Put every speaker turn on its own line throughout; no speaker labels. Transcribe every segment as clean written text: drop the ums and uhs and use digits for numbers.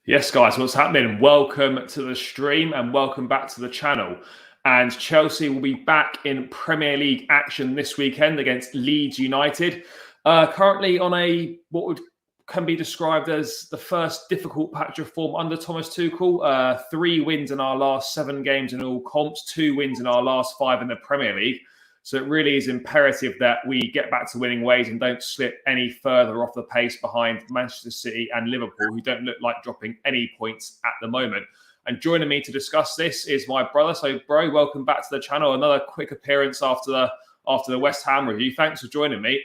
Yes, guys, what's happening? Welcome to the stream and welcome back to the channel. And Chelsea will be back in Premier League action this weekend against Leeds United. Currently on can be described as the first difficult patch of form under Thomas Tuchel. 3 wins in our last 7 games in all comps, 2 wins in our last 5 in the Premier League. So it really is imperative that we get back to winning ways and don't slip any further off the pace behind Manchester City and Liverpool, who don't look like dropping any points at the moment. And joining me to discuss this is my brother. So, bro, welcome back to the channel. Another quick appearance after the West Ham review. Thanks for joining me.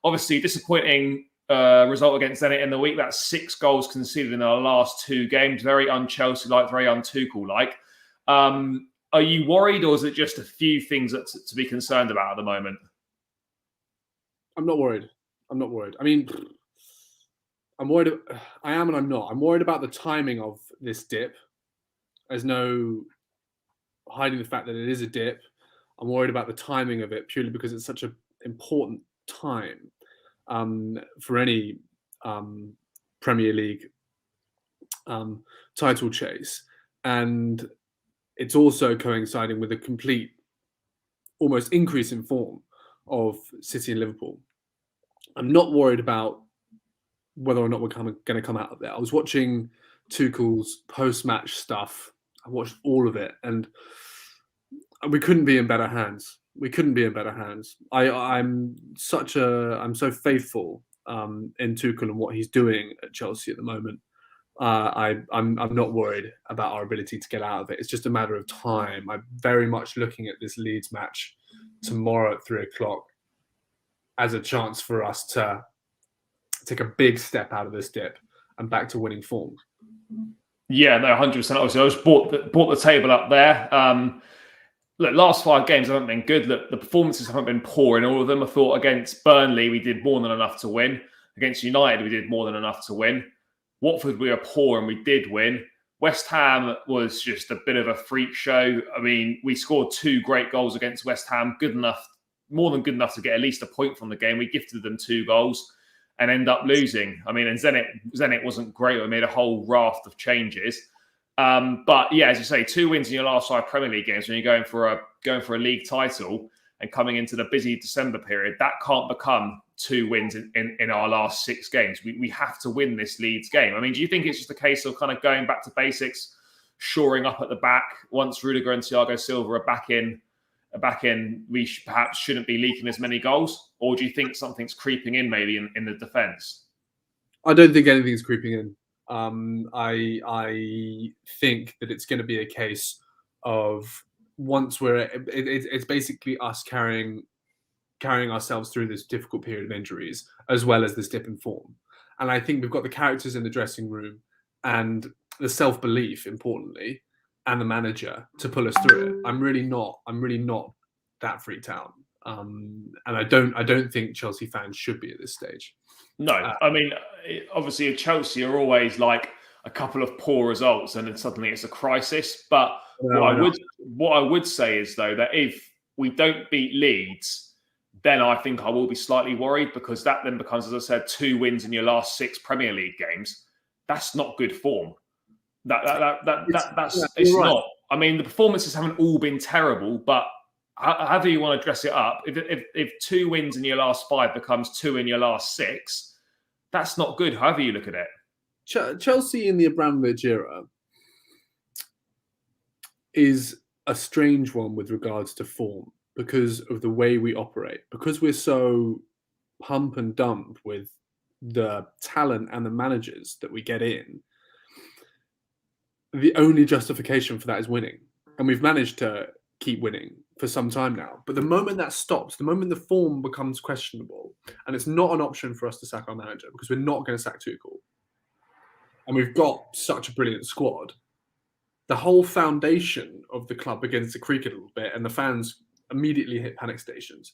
Obviously, disappointing result against Zenit in the week. That's 6 goals conceded in our last 2 games. Very un-Chelsea-like, very un-Tuchel-like. Are you worried, or is it just a few things to be concerned about at the moment?
I'm not worried. I mean, I'm worried. I am and I'm not. I'm worried about the timing of this dip. There's no hiding the fact that it is a dip. I'm worried about the timing of it purely because it's such an important time for any Premier League title chase. And it's also coinciding with a complete, almost increase in form of City and Liverpool. I'm not worried about whether or not we're going to come out of there. I was watching Tuchel's post-match stuff. I watched all of it, and we couldn't be in better hands. I'm so faithful in Tuchel and what he's doing at Chelsea at the moment. I'm not worried about our ability to get out of it. It's just a matter of time. I'm very much looking at this Leeds match tomorrow at 3:00 as a chance for us to take a big step out of this dip and back to winning form.
Yeah, no, 100%. Obviously, I just brought the table up there. Look, last 5 games haven't been good. Look, the performances haven't been poor in all of them. I thought against Burnley, we did more than enough to win. Against United, we did more than enough to win. Watford, we were poor and we did win. West Ham was just a bit of a freak show. I mean, we scored 2 great goals against West Ham. Good enough, more than good enough to get at least a point from the game. We gifted them 2 goals and end up losing. I mean, and Zenit wasn't great. We made a whole raft of changes. But yeah, as you say, 2 wins in your last 5 Premier League games when you're going for a league title and coming into the busy December period, that can't become 2 wins in our last 6 games. We have to win this Leeds game. I mean, do you think it's just a case of kind of going back to basics, shoring up at the back? Once Rudiger and Thiago Silva are back in, we perhaps shouldn't be leaking as many goals? Or do you think something's creeping in maybe in the defence?
I don't think anything's creeping in. I think that it's going to be a case of once it's basically us carrying ourselves through this difficult period of injuries as well as this dip in form. And I think we've got the characters in the dressing room and the self-belief, importantly, and the manager to pull us through it. I'm really not that freaked out. And I don't think Chelsea fans should be at this stage.
No, I mean, obviously Chelsea are always like a couple of poor results and then suddenly it's a crisis. But what I would say is, though, that if we don't beat Leeds, then I think I will be slightly worried, because that then becomes, as I said, 2 wins in your last 6 Premier League games. That's not good form. It's
right.
not. I mean, the performances haven't all been terrible, but however you want to dress it up, if 2 wins in your last 5 becomes 2 in your last 6, that's not good, however you look at it.
Chelsea in the Abramovich era is a strange one with regards to form because of the way we operate. Because we're so pump and dump with the talent and the managers that we get in, the only justification for that is winning. And we've managed to keep winning for some time now. But the moment that stops, the moment the form becomes questionable, and it's not an option for us to sack our manager because we're not going to sack Tuchel, and we've got such a brilliant squad, the whole foundation of the club begins to creak a little bit, and the fans immediately hit panic stations.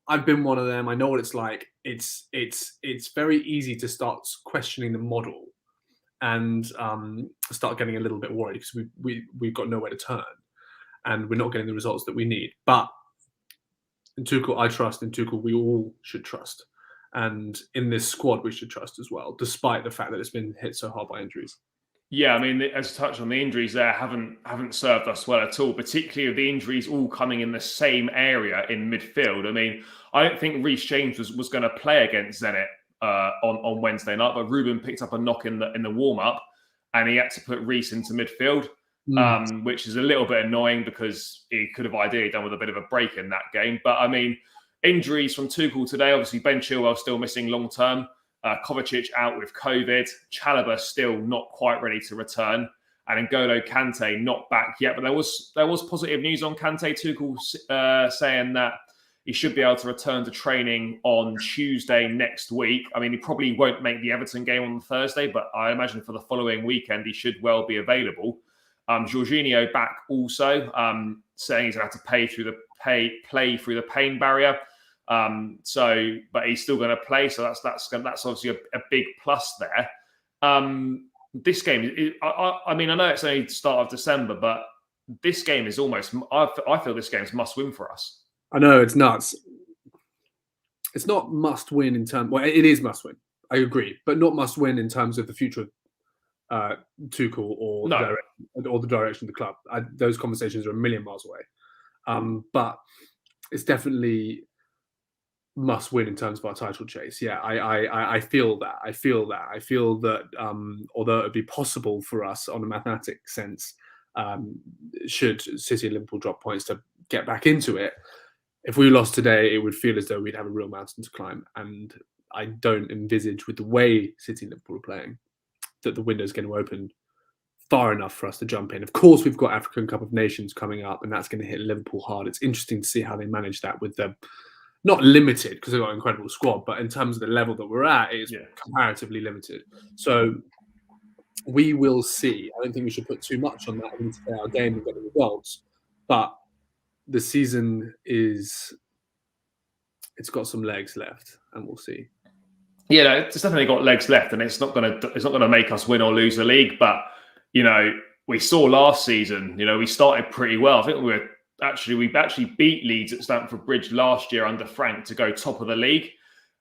I've been one of them. I know what it's like. It's very easy to start questioning the model and start getting a little bit worried because we've got nowhere to turn and we're not getting the results that we need. But in Tuchel, I trust. In Tuchel, we all should trust. And in this squad, we should trust as well, despite the fact that it's been hit so hard by injuries.
Yeah, I mean, as you touched on, the injuries there haven't served us well at all, particularly with the injuries all coming in the same area in midfield. I mean, I don't think Reece James was going to play against Zenit on Wednesday night, but Ruben picked up a knock in the warm up, and he had to put Reece into midfield, which is a little bit annoying because he could have ideally done with a bit of a break in that game. But I mean, injuries from Tuchel today, obviously Ben Chilwell still missing long term. Kovacic out with COVID, Chalobah still not quite ready to return, and N'Golo Kante not back yet. But there was positive news on Kante. Tuchel saying that he should be able to return to training on Tuesday next week. I mean, he probably won't make the Everton game on Thursday, but I imagine for the following weekend he should well be available. Jorginho back also, saying he's going to have to play through the pain barrier. But he's still going to play, so that's obviously a big plus there. This game, I mean, I know it's only the start of December, but this game is almost. I feel this game is must win for us.
I know, it's nuts. It's not must win in terms. Well, it is must win. I agree, but not must win in terms of the future of Tuchel or the direction of the club. Those conversations are a million miles away. But it's definitely must win in terms of our title chase. Yeah, I feel that. I feel that although it would be possible for us on a mathematic sense, should City and Liverpool drop points to get back into it, if we lost today, it would feel as though we'd have a real mountain to climb. And I don't envisage, with the way City and Liverpool are playing, that the window's going to open far enough for us to jump in. Of course, we've got African Cup of Nations coming up, and that's going to hit Liverpool hard. It's interesting to see how they manage that with the not limited, because they've got an incredible squad, but in terms of the level that we're at, it is comparatively limited. So we will see. I don't think we should put too much on that. We need to play our game and get the results. But the season it's got some legs left, and we'll see.
Yeah, no, it's definitely got legs left, and it's not going to make us win or lose the league. But we saw last season. We started pretty well. I think we actually beat Leeds at Stamford Bridge last year under Frank to go top of the league,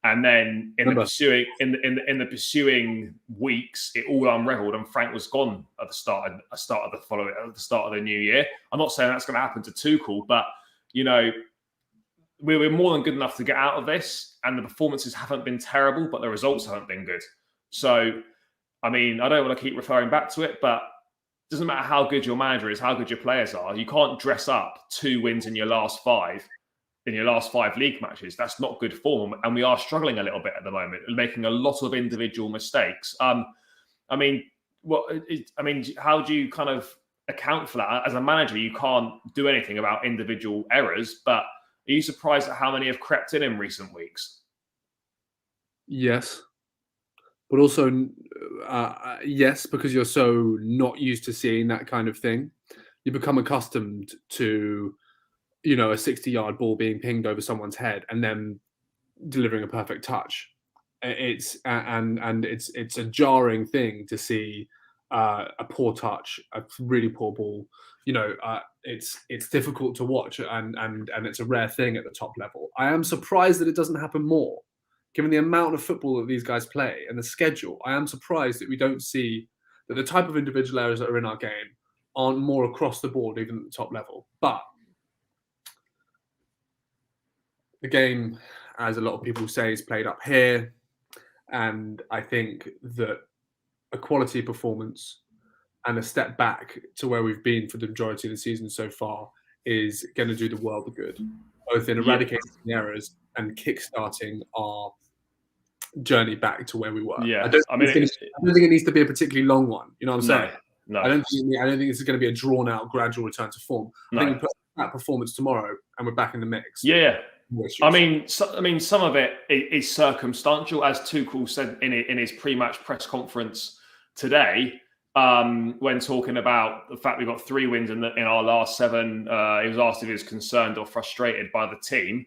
and then in the pursuing weeks, it all unravelled, and Frank was gone at the start of the new year. I'm not saying that's going to happen to Tuchel, but we were more than good enough to get out of this, and the performances haven't been terrible, but the results haven't been good. So, I mean, I don't want to keep referring back to it, but it doesn't matter how good your manager is, how good your players are. You can't dress up 2 wins in your last 5 league matches. That's not good form, and we are struggling a little bit at the moment, making a lot of individual mistakes. How do you kind of account for that? As a manager, you can't do anything about individual errors, but are you surprised at how many have crept in recent weeks?
Yes. But also, yes, because you're so not used to seeing that kind of thing. You become accustomed to, a 60-yard ball being pinged over someone's head and then delivering a perfect touch. It's a jarring thing to see a poor touch, a really poor ball. It's difficult to watch, and it's a rare thing at the top level. I am surprised that it doesn't happen more. Given the amount of football that these guys play and the schedule, I am surprised that we don't see that the type of individual errors that are in our game aren't more across the board, even at the top level. But the game, as a lot of people say, is played up here. And I think that a quality performance and a step back to where we've been for the majority of the season so far is going to do the world of good, both in eradicating the errors and kickstarting our journey back to where we were.
Yeah,
I don't think it needs to be a particularly long one. You know what I'm saying?
No.
I don't think this is going to be a drawn out, gradual return to form. I think we put that performance tomorrow, and we're back in the mix.
Yeah. I mean, some of it is circumstantial, as Tuchel said in his pre-match press conference today, when talking about the fact we got 3 wins in our last 7. He was asked if he was concerned or frustrated by the team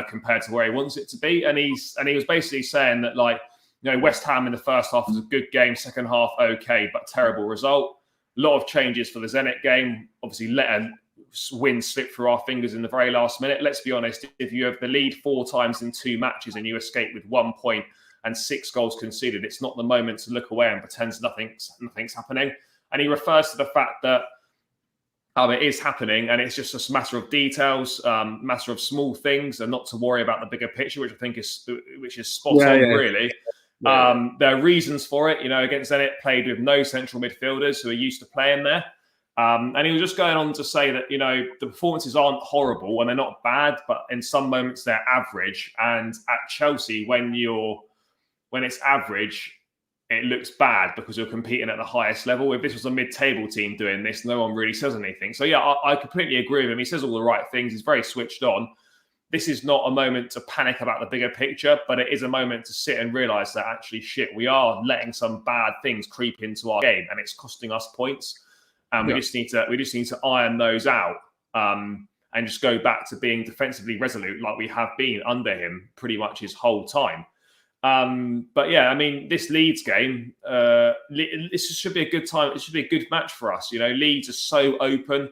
compared to where he wants it to be, and he was basically saying that, like, West Ham in the first half was a good game, second half okay, but terrible result. A lot of changes for the Zenit game. Obviously, let a win slip through our fingers in the very last minute. Let's be honest, if you have the lead 4 times in 2 matches and you escape with 1 point and 6 goals conceded. It's not the moment to look away and pretend nothing's happening. And he refers to the fact that it is happening, and it's just a matter of details, matter of small things, and not to worry about the bigger picture, which I think is spot on, really. Yeah. There are reasons for it. Against Zenit, played with no central midfielders who are used to playing there. And he was just going on to say that, the performances aren't horrible and they're not bad, but in some moments they're average. And at Chelsea, when it's average, it looks bad because you're competing at the highest level. If this was a mid-table team doing this, no one really says anything. So, yeah, I completely agree with him. He says all the right things. He's very switched on. This is not a moment to panic about the bigger picture, but it is a moment to sit and realise that actually, we are letting some bad things creep into our game, and it's costing us points. And we just need to iron those out and just go back to being defensively resolute like we have been under him pretty much his whole time. But yeah, I mean, this Leeds game, this should be a good time. It should be a good match for us. Leeds are so open.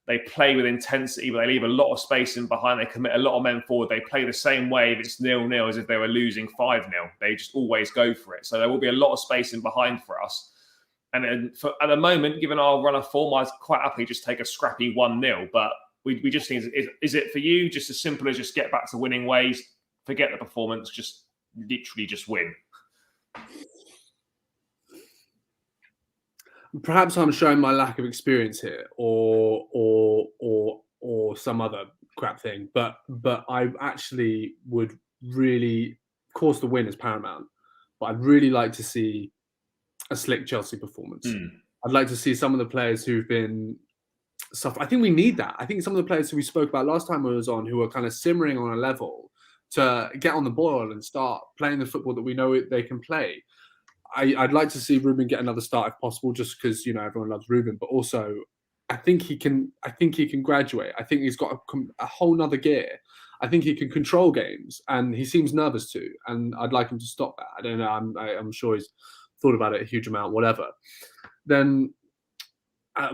They play with intensity, but they leave a lot of space in behind. They commit a lot of men forward. They play the same way if it's 0-0 as if they were losing 5-0. They just always go for it. So there will be a lot of space in behind for us. And then at the moment, given our run of form, I'd quite happily just take a scrappy 1-0. But we just need, is it for you just as simple as just get back to winning ways, forget the performance, just literally just win?
Perhaps I'm showing my lack of experience here, or some other crap thing. But I actually would really, of course, the win is paramount. But I'd really like to see a slick Chelsea performance. I'd like to see some of the players who've been suffering. I think we need that. I think some of the players who we spoke about last time we was on, who are kind of simmering on a level, to get on the boil and start playing the football that we know they can play. I'd like to see Ruben get another start if possible, just because everyone loves Ruben. But also, I think he can graduate. I think he's got a whole nother gear. I think he can control games, and he seems nervous too. And I'd like him to stop that. I don't know. I'm sure he's thought about it a huge amount. Whatever. Then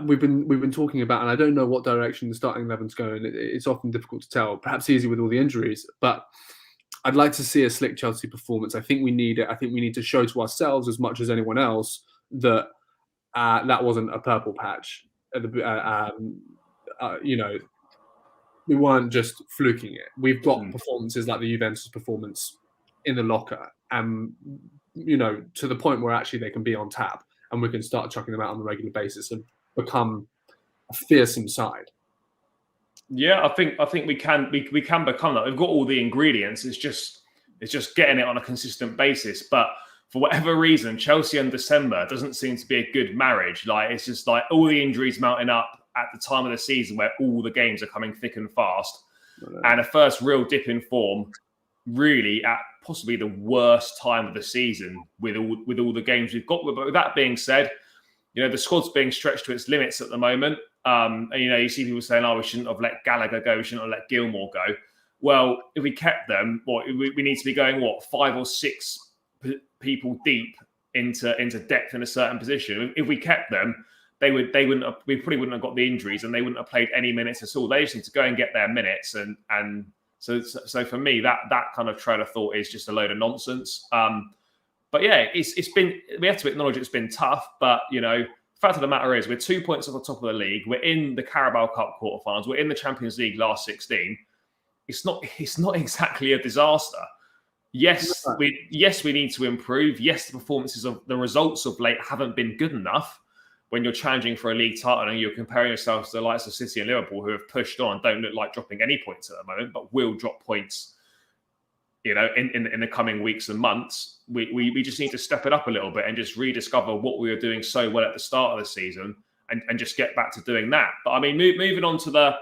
we've been talking about, and I don't know what direction the starting 11's going. It's often difficult to tell. Perhaps easy with all the injuries, but I'd like to see a slick Chelsea performance. I think we need it. I think we need to show to ourselves as much as anyone else that that wasn't a purple patch. We weren't just fluking it. We've got performances like the Juventus performance in the locker, and to the point where actually they can be on tap, and we can start chucking them out on a regular basis and become a fearsome side.
Yeah, I think we can become that. We've got all the ingredients. It's just getting it on a consistent basis. But for whatever reason, Chelsea and December doesn't seem to be a good marriage. Like, it's just like all the injuries mounting up at the time of the season where all the games are coming thick and fast, and a first real dip in form, really at possibly the worst time of the season with all the games we've got. But with that being said, the squad's being stretched to its limits at the moment. And, you see people saying, we shouldn't have let Gallagher go, we shouldn't have let Gilmore go. Well, if we kept them, we need to be going, 5 or 6 people deep into depth in a certain position. If we kept them, we probably wouldn't have got the injuries, and they wouldn't have played any minutes at all. They just need to go and get their minutes. And so for me, that kind of train of thought is just a load of nonsense. But yeah, it's been, we have to acknowledge it's been tough, but the fact of the matter is we're 2 points off the top of the league. We're in the Carabao Cup quarterfinals. We're in the Champions League last 16. It's not exactly a disaster. Yes, we need to improve. Yes, the performances of the results of late haven't been good enough when you're challenging for a league title and you're comparing yourselves to the likes of City and Liverpool, who have pushed on, don't look like dropping any points at the moment, but will drop points in the coming weeks and months. We just need to step it up a little bit and just rediscover what we were doing so well at the start of the season and just get back to doing that. But I mean, moving on to the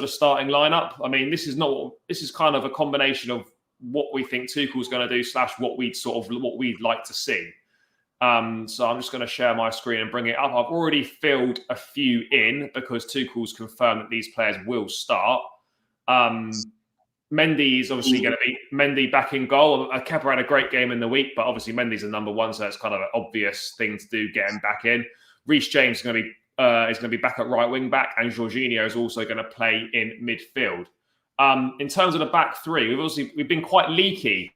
starting lineup. I mean, this is kind of a combination of what we think Tuchel's going to do / what we'd like to see. So I'm just going to share my screen and bring it up. I've already filled a few in because Tuchel's confirmed that these players will start. Mendy is obviously going to be Mendy back in goal. Kepa had a great game in the week, but obviously Mendy's the number one, so it's kind of an obvious thing to do, get him back in. Reece James is going to be back at right wing back, and Jorginho is also going to play in midfield. In terms of the back three, we've been quite leaky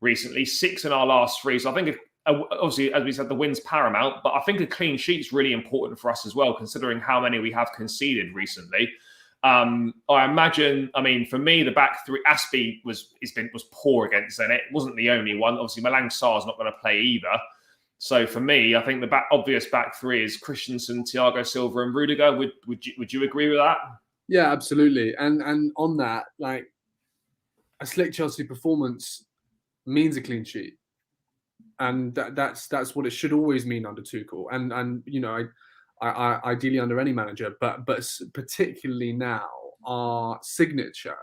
recently, 6 in our last 3. So I think, obviously, as we said, the win's paramount, but I think a clean sheet's really important for us as well, considering how many we have conceded recently. I imagine, for me, the back three, Aspie was poor against Zenit. It wasn't the only one. Obviously, Malang Sarr's not going to play either. So for me, I think the obvious back three is Christensen, Thiago Silva, and Rudiger. Would you agree with that?
Yeah, absolutely. And on that, like, a slick Chelsea performance means a clean sheet, and that's what it should always mean under Tuchel. And I ideally under any manager, but particularly now, our signature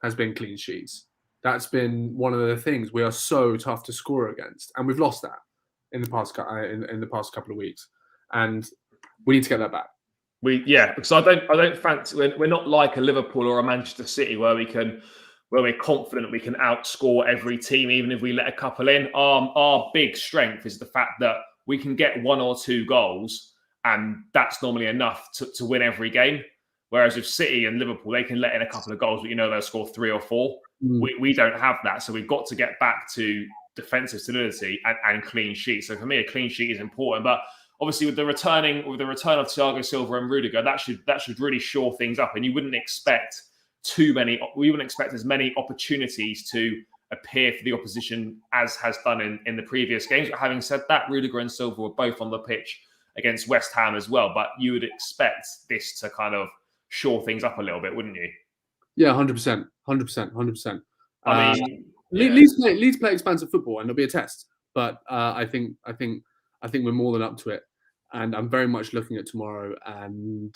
has been clean sheets. That's been one of the things. We are so tough to score against, and we've lost that in the past couple of weeks, and we need to get that back.
Because I don't fancy, we're not like a Liverpool or a Manchester City where we're confident we can outscore every team, even if we let a couple in. Our big strength is the fact that we can get 1 or 2 goals, and that's normally enough to win every game. Whereas with City and Liverpool, they can let in a couple of goals, but they'll score 3 or 4. We don't have that, so we've got to get back to defensive solidity and clean sheets. So for me, a clean sheet is important. But obviously, with the return of Thiago Silva and Rudiger, that should really shore things up. And you wouldn't expect as many opportunities to appear for the opposition as has done in the previous games. But having said that, Rudiger and Silva were both on the pitch against West Ham as well. But you would expect this to kind of shore things up a little bit, wouldn't you?
Yeah, 100%. Leeds play expansive football, and it'll be a test. But I think we're more than up to it, and I'm very much looking at tomorrow and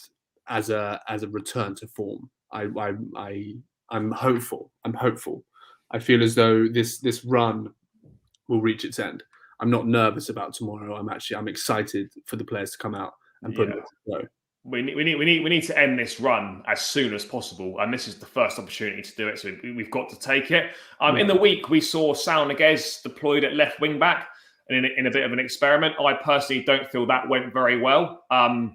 as a return to form. I'm hopeful. I feel as though this run will reach its end. I'm not nervous about tomorrow. I'm excited for the players to come out and put it go.
We need to end this run as soon as possible, and this is the first opportunity to do it. So we've got to take it. In the week, we saw Saul Niguez deployed at left wing back, and in a bit of an experiment. I personally don't feel that went very well. I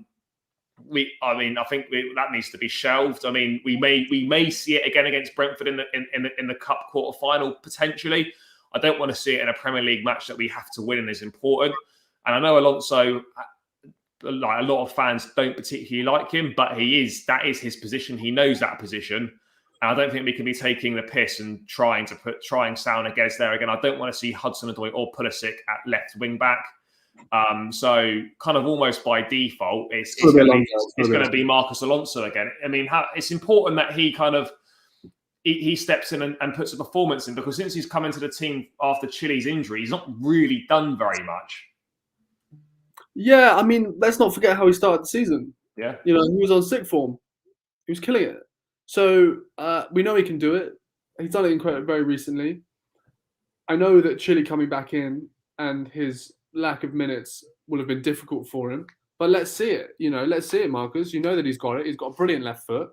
think that needs to be shelved. We may see it again against Brentford in the cup quarter final potentially. I don't want to see it in a Premier League match that we have to win and is important. And I know Alonso, like a lot of fans, don't particularly like him, but that is his position. He knows that position. And I don't think we can be taking the piss and trying Saul Niguez there again. I don't want to see Hudson-Odoi or Pulisic at left wing back. So kind of almost by default, it's going to be Marcos Alonso again. It's important that he steps in and puts a performance in, because since he's come into the team after Chile's injury, he's not really done very much.
Yeah, let's not forget how he started the season.
Yeah.
He was on sick form. He was killing it. So we know he can do it. He's done it very recently. I know that Chile coming back in and his lack of minutes will have been difficult for him. But let's see it. Let's see it, Marcus. You know that he's got it. He's got a brilliant left foot.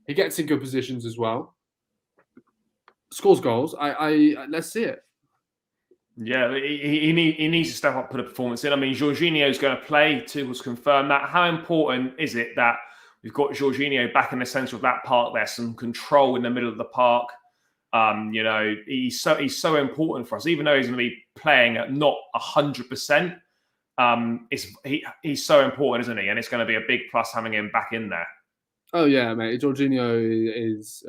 He gets in good positions as well. Scores goals. Let's see it.
Yeah, he needs to step up, put a performance in. Jorginho's going to play. Tuchel's confirmed that. How important is it that we've got Jorginho back in the centre of that park? There's some control in the middle of the park. He's so important for us, even though he's going to be playing at not 100%. He's so important, isn't he? And it's going to be a big plus having him back in there.
Oh yeah, mate. Jorginho is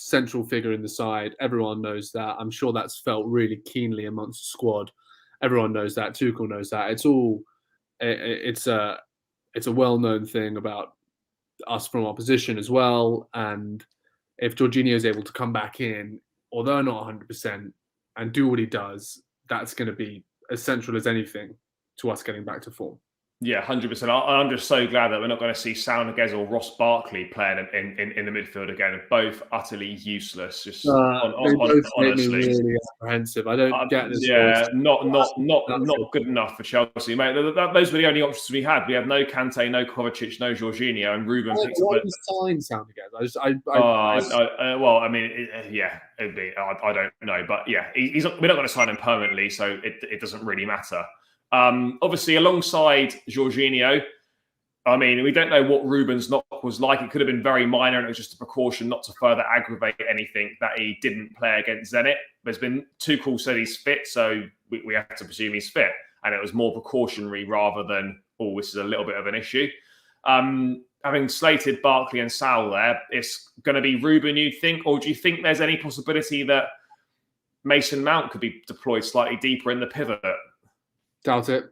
central figure in the side. Everyone knows that. I'm sure that's felt really keenly amongst the squad. Everyone knows that. Tuchel knows that. It's a well-known thing about us from our position as well. And if Jorginho is able to come back in, although not 100%, and do what he does, that's going to be as central as anything to us getting back to form.
Yeah, 100%. I'm just so glad that we're not going to see Saul Niguez or Ross Barkley playing in the midfield again. Both utterly useless. Just honestly,
make me really apprehensive. I don't get this.
Yeah, not good enough for Chelsea, mate. Those were the only options we had. We had no Kante, no Kovacic, no Jorginho, and Ruben.
Why did you sign Saul Niguez? I
don't know, but yeah, we're not going to sign him permanently, so it doesn't really matter. Obviously, alongside Jorginho, I mean, we don't know what Ruben's knock was like. It could have been very minor, and it was just a precaution not to further aggravate anything that he didn't play against Zenit. There's been Tuchel said he's fit, so we have to presume he's fit. And it was more precautionary rather than, oh, this is a little bit of an issue. Having slated Barkley and Sal there, it's going to be Ruben, you think? Or do you think there's any possibility that Mason Mount could be deployed slightly deeper in the pivot?
Doubt it.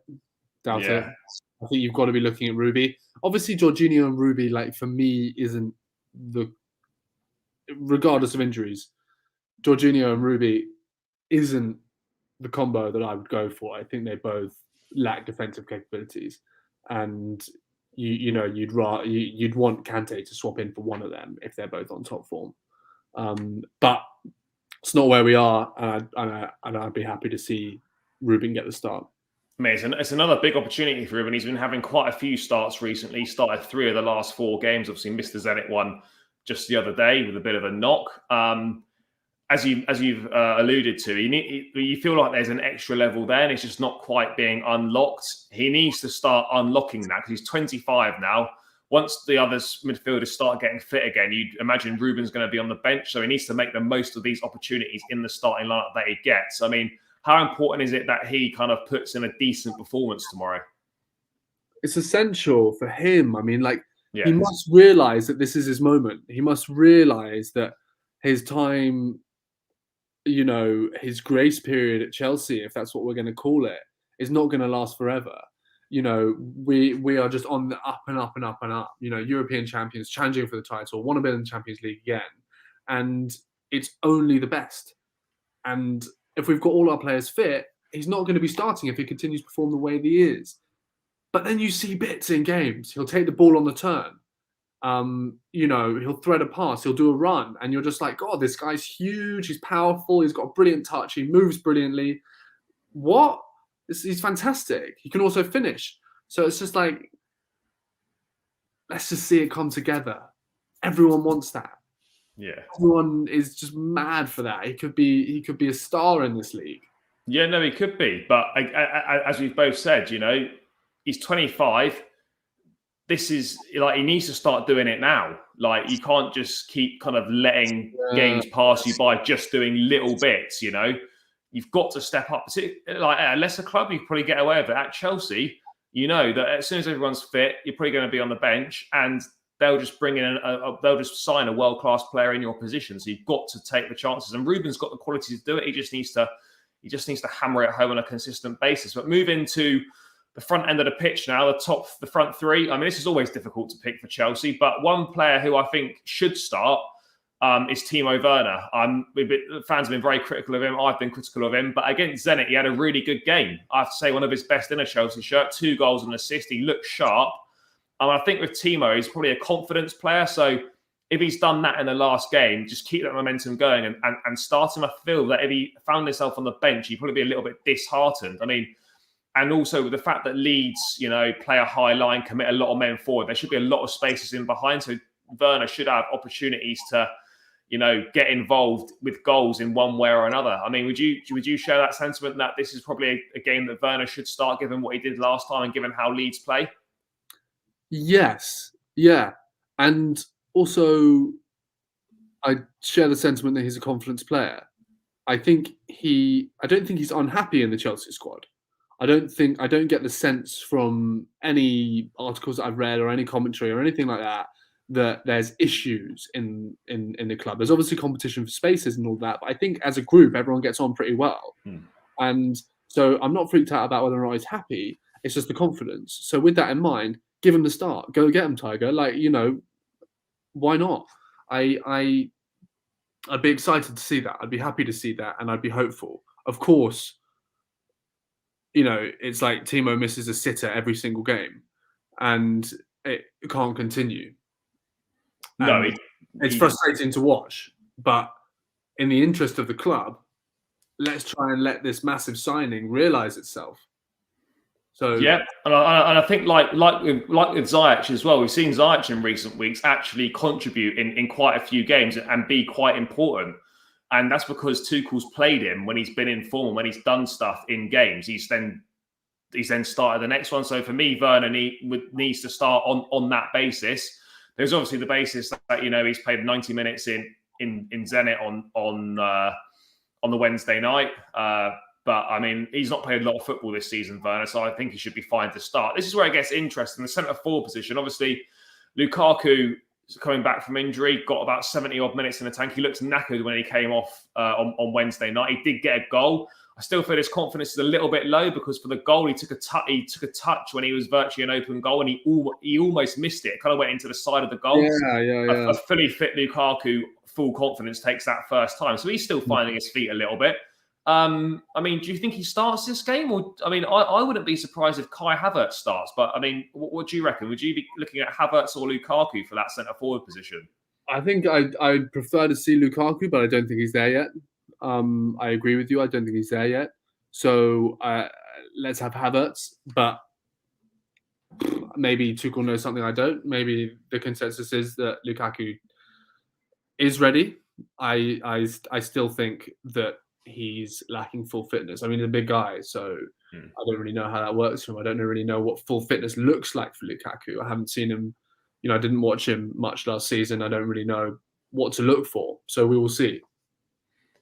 I think you've got to be looking at Ruby. Obviously, Jorginho and Ruby, like, for me, isn't the... Regardless of injuries, Jorginho and Ruby isn't the combo that I would go for. I think they both lack defensive capabilities. And, you'd want Kante to swap in for one of them if they're both on top form. But it's not where we are, and I'd be happy to see Ruben get the start.
Amazing. It's another big opportunity for Ruben. He's been having quite a few starts recently. He started 3 of the last 4 games. Obviously missed the Zenit one just the other day with a bit of a knock. As you've alluded to, you feel like there's an extra level there, and it's just not quite being unlocked. He needs to start unlocking that because he's 25 now. Once the other midfielders start getting fit again, you'd imagine Ruben's going to be on the bench, so he needs to make the most of these opportunities in the starting lineup that he gets. I mean, how important is it that he kind of puts in a decent performance tomorrow?
It's essential for him. I mean, he must realise that this is his moment. He must realise that his time, his grace period at Chelsea, if that's what we're going to call it, is not going to last forever. We are just on the up and up and up and up. European champions, challenging for the title, want to be in the Champions League again. And it's only the best. And if we've got all our players fit, he's not going to be starting if he continues to perform the way that he is. But then you see bits in games. He'll take the ball on the turn. He'll thread a pass. He'll do a run. And you're just like, God, this guy's huge. He's powerful. He's got a brilliant touch. He moves brilliantly. What? He's fantastic. He can also finish. So it's just like, let's just see it come together. Everyone wants that.
Yeah,
everyone is just mad for that. He could be a star in this league.
Yeah, no, he could be. But as we've both said, he's 25. This is like he needs to start doing it now. Like you can't just keep kind of letting games pass you by just doing little bits. You've got to step up. Like at a lesser club, you probably get away with it. At Chelsea, that as soon as everyone's fit, you're probably going to be on the bench and they'll just bring in they'll just sign a world-class player in your position. So you've got to take the chances. And Ruben's got the quality to do it. He just needs to hammer it home on a consistent basis. But move into the front end of the pitch now, the front 3. I mean, this is always difficult to pick for Chelsea, but one player who I think should start is Timo Verna. Fans have been very critical of him. I've been critical of him. But against Zenit, he had a really good game. I have to say, one of his best in a Chelsea shirt. 2 goals and an assist. He looked sharp. I think with Timo, he's probably a confidence player. So if he's done that in the last game, just keep that momentum going and start him. I feel that if he found himself on the bench, he'd probably be a little bit disheartened. I mean, and also with the fact that Leeds, play a high line, commit a lot of men forward, there should be a lot of spaces in behind. So Werner should have opportunities to, get involved with goals in one way or another. I mean, would you share that sentiment that this is probably a game that Werner should start, given what he did last time and given how Leeds play?
Yes. Yeah. And also, I share the sentiment that he's a confidence player. I don't think he's unhappy in the Chelsea squad. I don't get the sense from any articles that I've read or any commentary or anything like that there's issues in the club. There's obviously competition for spaces and all that, but I think as a group, everyone gets on pretty well. And so I'm not freaked out about whether or not he's happy. It's just the confidence. So with that in mind, give him the start. Go get him, Tiger. Why not? I'd be excited to see that. I'd be happy to see that, and I'd be hopeful. Of course, it's like Timo misses a sitter every single game, and it can't continue.
No,
it's frustrating to watch. But in the interest of the club, let's try and let this massive signing realise itself. So
yeah, and I think like with Ziyech as well, we've seen Ziyech in recent weeks actually contribute in quite a few games and be quite important. And that's because Tuchel's played him when he's been in form, when he's done stuff in games. He's then he's then started the next one. So for me, Werner needs to start on that basis. There's obviously the basis that he's played 90 minutes in Zenit on the Wednesday night. But I mean, he's not played a lot of football this season, Werner, so I think he should be fine to start. This is where it gets interesting. The centre forward position, obviously, Lukaku coming back from injury, got about 70 odd minutes in the tank. He looked knackered when he came off on Wednesday night. He did get a goal. I still feel his confidence is a little bit low because for the goal, he took a touch when he was virtually an open goal, and he almost missed it. It kind of went into the side of the goal.
Yeah.
A fully fit Lukaku, full confidence, takes that first time. So he's still finding his feet a little bit. I mean, do you think he starts this game? Or I mean, I wouldn't be surprised if Kai Havertz starts. But I mean, what do you reckon? Would you be looking at Havertz or Lukaku for that centre forward position?
I think I'd prefer to see Lukaku, but I don't think he's there yet. I agree with you. I don't think he's there yet. So let's have Havertz. But maybe Tuchel knows something I don't. Maybe the consensus is that Lukaku is ready. I still think that he's lacking full fitness. I mean, he's a big guy, so I don't really know how that works for him. I don't really know what full fitness looks like for Lukaku. I haven't seen him. I didn't watch him much last season. I don't really know what to look for. So we will see.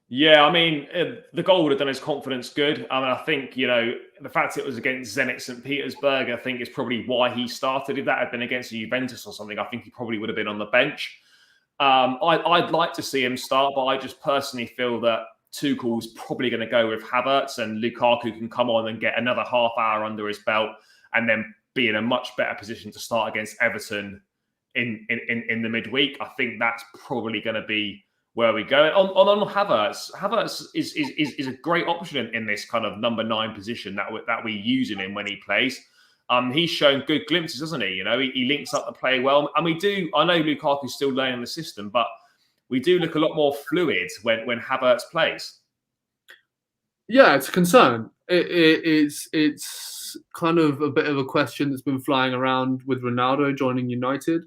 Yeah, I mean, the goal would have done his confidence good. I mean, I think, the fact it was against Zenit St. Petersburg, I think is probably why he started. If that had been against Juventus or something, I think he probably would have been on the bench. I'd like to see him start, but I just personally feel that Tuchel's probably going to go with Havertz, and Lukaku can come on and get another half hour under his belt and then be in a much better position to start against Everton in the midweek. I think that's probably going to be where we go. On Havertz is a great option in this kind of number 9 position that we use him in when he plays. He's shown good glimpses, hasn't he? He links up the play well. And I know Lukaku's still learning the system, but we do look a lot more fluid when Havertz plays.
Yeah, it's a concern. It's kind of a bit of a question that's been flying around with Ronaldo joining United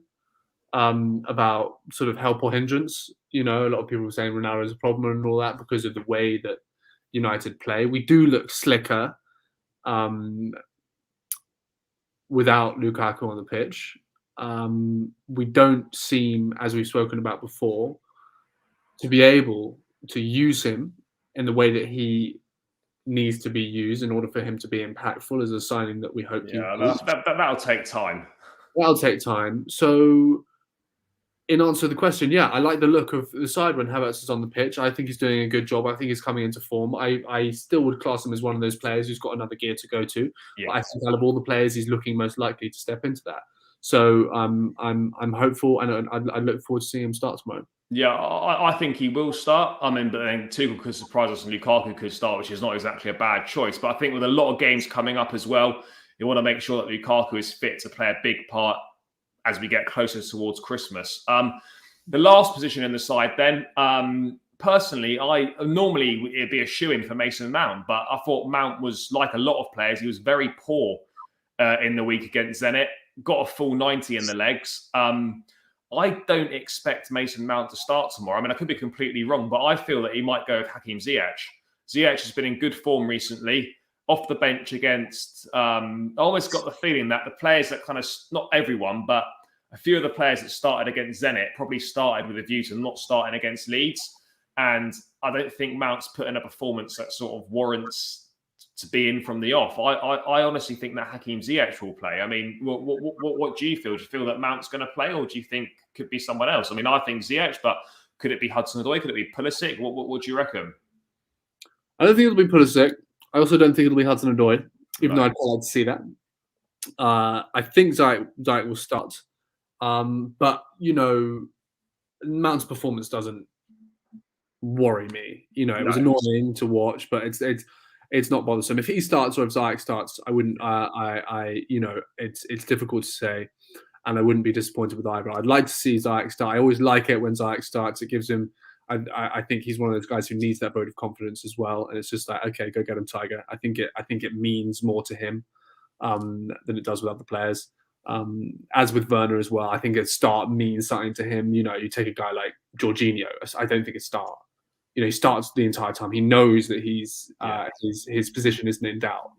about sort of help or hindrance. A lot of people are saying Ronaldo is a problem and all that because of the way that United play. We do look slicker without Lukaku on the pitch. We don't seem, as we've spoken about before, to be able to use him in the way that he needs to be used in order for him to be impactful as a signing that we hope he will.
That'll take time.
That'll take time. So in answer to the question, yeah, I like the look of the side when Havertz is on the pitch. I think he's doing a good job. I think he's coming into form. I still would class him as one of those players who's got another gear to go to. Yeah. But I think out of all the players, he's looking most likely to step into that. So I'm hopeful, and I look forward to seeing him start tomorrow.
Yeah, I think he will start. I mean, but then Tuchel could surprise us and Lukaku could start, which is not exactly a bad choice. But I think with a lot of games coming up as well, you want to make sure that Lukaku is fit to play a big part as we get closer towards Christmas. The last position in the side then, personally, I normally it'd be a shoo-in for Mason Mount, but I thought Mount was, like a lot of players, he was very poor in the week against Zenit, got a full 90 in the legs. I don't expect Mason Mount to start tomorrow. I mean, I could be completely wrong, but I feel that he might go with Hakim Ziyech. Ziyech has been in good form recently, off the bench against... I almost got the feeling that the players that kind of... Not everyone, but a few of the players that started against Zenit probably started with a view to not starting against Leeds. And I don't think Mount's put in a performance that sort of warrants to be in from the off. I honestly think that Hakim Ziyech will play. I mean, what do you feel? Do you feel that Mount's going to play, or do you think could be someone else? I mean, I think Ziyech, but could it be Hudson-Odoi? Could it be Pulisic? What do you reckon?
I don't think it'll be Pulisic. I also don't think it'll be Hudson-Odoi, even though I'd quite like to see that. I think Ziyech will start. But, Mount's performance doesn't worry me. It was annoying to watch, but it's not bothersome. If he starts or if Ziyech starts, I wouldn't. It's difficult to say, and I wouldn't be disappointed with either. I'd like to see Ziyech start. I always like it when Ziyech starts. It gives him. I think he's one of those guys who needs that vote of confidence as well. And it's just like, okay, go get him, Tiger. I think it means more to him than it does with other players. As with Werner as well, I think a start means something to him. You take a guy like Jorginho. I don't think a start. He starts the entire time. He knows that his position isn't in doubt.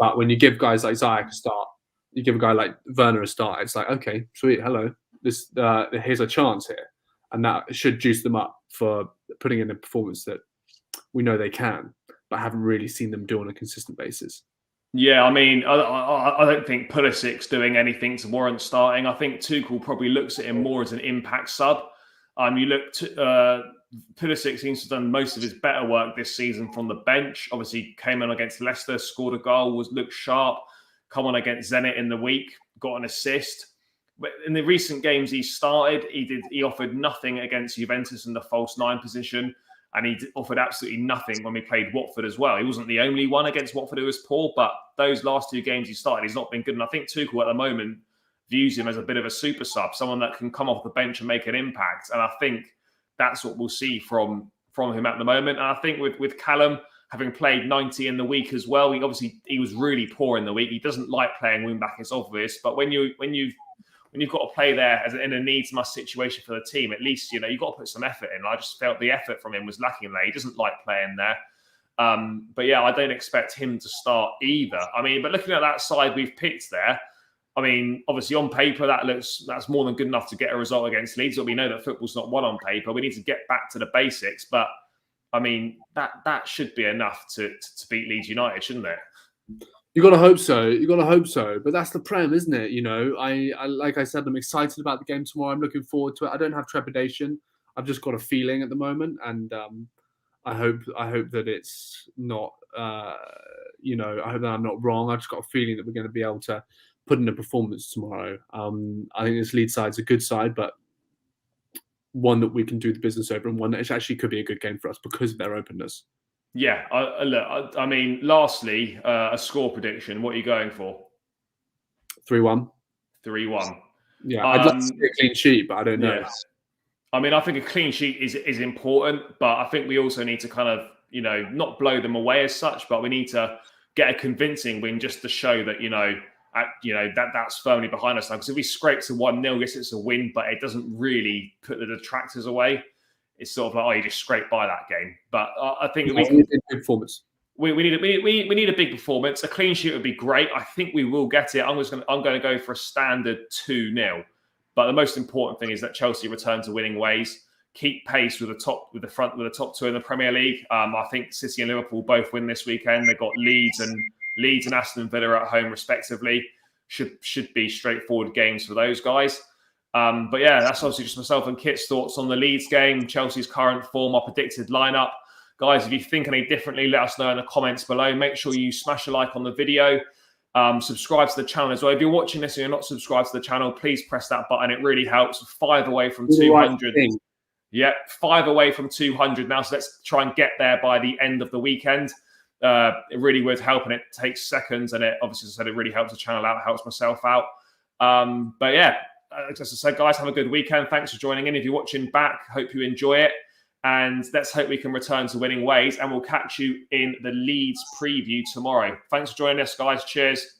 But when you give guys like Ziyech a start, you give a guy like Werner a start, it's like, okay, sweet, hello, here's a chance here, and that should juice them up for putting in a performance that we know they can, but haven't really seen them do on a consistent basis.
Yeah, I mean, I don't think Pulisic's doing anything to warrant starting. I think Tuchel probably looks at him more as an impact sub. You look to Pulisic seems to have done most of his better work this season from the bench. Obviously, came on against Leicester, scored a goal, looked sharp. Come on against Zenit in the week, got an assist. But in the recent games he started, he offered nothing against Juventus in the false nine position. And he offered absolutely nothing when we played Watford as well. He wasn't the only one against Watford who was poor, but those last two games he started, he's not been good. And I think Tuchel at the moment views him as a bit of a super sub, someone that can come off the bench and make an impact. And I think that's what we'll see from him at the moment. And I think with Callum, having played 90 in the week as well, he was really poor in the week. He doesn't like playing wing back, it's obvious. But when you've got to play there in a needs-must situation for the team, at least, you've got to put some effort in. I just felt the effort from him was lacking there. He doesn't like playing there. But yeah, I don't expect him to start either. I mean, but looking at that side we've picked there, I mean, obviously on paper, that's more than good enough to get a result against Leeds. But we know that football's not won on paper. We need to get back to the basics. But I mean, that should be enough to beat Leeds United, shouldn't it?
You got to hope so. You got to hope so. But that's the Prem, isn't it? I like I said, I'm excited about the game tomorrow. I'm looking forward to it. I don't have trepidation. I've just got a feeling at the moment, and I hope that it's not. I hope that I'm not wrong. I've just got a feeling that we're going to be able to put in a performance tomorrow. I think this Leeds side's a good side, but one that we can do the business over, and one that actually could be a good game for us because of their openness.
Yeah, I mean, lastly, a score prediction. What are you going for?
3-1.
3-1.
Yeah, I'd like to see a clean sheet, but I don't know.
Yeah. I mean, I think a clean sheet is important, but I think we also need to kind of, not blow them away as such, but we need to get a convincing win just to show that, that's firmly behind us now. Because if we scrape to 1-0, yes, it's a win, but it doesn't really put the detractors away. It's sort of like, you just scrape by that game. But I think we need a big performance. We need a big performance. A clean sheet would be great. I think we will get it. I'm going to go for a standard 2-0. But the most important thing is that Chelsea return to winning ways, keep pace with the top two in the Premier League. I think City and Liverpool both win this weekend. They've got Leeds and Aston Villa at home respectively. Should be straightforward games for those guys. But yeah, that's obviously just myself and Kit's thoughts on the Leeds game, Chelsea's current form, our predicted lineup. Guys, if you think any differently, let us know in the comments below. Make sure you smash a like on the video. Subscribe to the channel as well. If you're watching this and you're not subscribed to the channel, please press that button. It really helps. 5 away from 200. Yeah, 5 away from 200 now. So let's try and get there by the end of the weekend. It really would help, and it takes seconds. And it obviously, as I said, it really helps the channel out, helps myself out. But yeah. As I said, guys, have a good weekend. Thanks for joining in. If you're watching back, hope you enjoy it. And let's hope we can return to winning ways. And we'll catch you in the Leeds preview tomorrow. Thanks for joining us, guys. Cheers.